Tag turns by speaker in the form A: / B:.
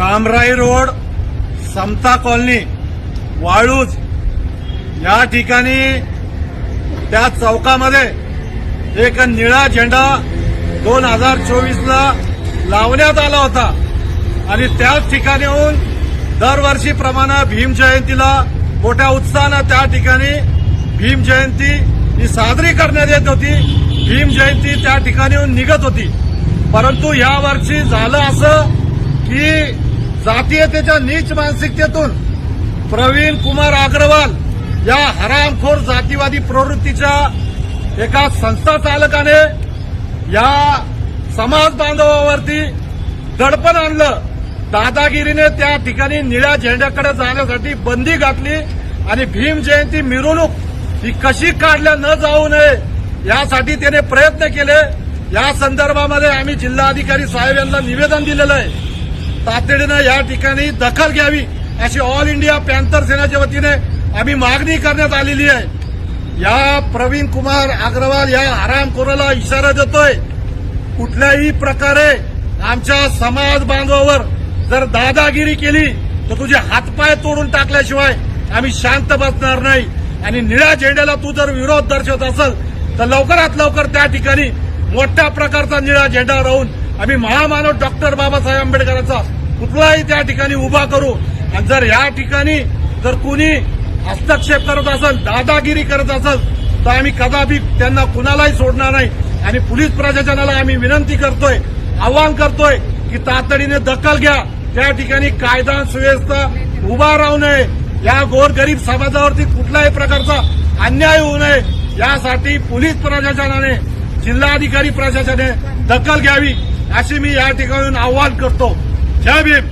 A: रामराई road, समता colony, Waluj या ठिकाणी त्या चौकामध्ये एक निळा झेंडा 2024 ला लावण्यात आला होता आणि त्याच ठिकाणीहून दरवर्षीप्रमाणे भीम जयंतीला मोठ्या उत्साहानं त्या ठिकाणी भीम जयंती ही साजरी करण्यात येत होती. भीम जयंती त्या ठिकाणीहून निघत होती. परंतु यावर्षी झालं असं की जातीयतेच्या नीच मानसिकतेतून प्रवीण कुमार अग्रवाल या हरामखोर जातीवादी प्रवृत्तीच्या एका संस्था चालकाने या समाज बांधवावरती दडपण आणलं. दादागिरीने त्या ठिकाणी निळ्या झेंड्याकडे जाण्यासाठी बंदी घातली आणि भीम जयंती मिरवणूक ही कशी काढल्या न जाऊ नये यासाठी त्याने प्रयत्न केले. या संदर्भामध्ये आम्ही जिल्हाधिकारी साहेब यांना निवेदन दिलेलं आहे. तातडीनं या ठिकाणी दखल घ्यावी अशी ऑल इंडिया पॅन्थर सेनेच्या वतीने आम्ही मागणी करण्यात आलेली आहे. या प्रवीण कुमार अग्रवाल या हरामखोराला इशारा देतोय, कुठल्याही प्रकारे आमच्या समाज बांधवावर जर दादागिरी केली तर तुझे हातपाय तोडून टाकल्याशिवाय आम्ही शांत बसणार नाही. आणि निळ्या झेंड्याला तू जर विरोध दर्शवत असेल तर लवकरात लवकर त्या ठिकाणी मोठ्या प्रकारचा निळा झेंडा राहून आम्ही महामानव डॉक्टर बाबासाहेब आंबेडकरांचा पुतळाही त्या ठिकाणी उभा करू. आणि जर या ठिकाणी जर कुणी हस्तक्षेप करत असेल, दादागिरी करत असेल तर आम्ही कदापि त्यांना कुणालाही सोडणार नाही. आणि पोलीस प्रशासनाला आम्ही विनंती करतोय, आवाहन करतोय की तातडीने दखल घ्या. त्या ठिकाणी कायदा सुव्यवस्था उभा राहू नये, या गोरगरीब समाजावरती कुठल्याही प्रकारचा अन्याय होऊ नये यासाठी पोलीस प्रशासनाने, जिल्हाधिकारी प्रशासनाने दखल घ्यावी अशी मी या ठिकाणी आवाहन करतो. जय भीम.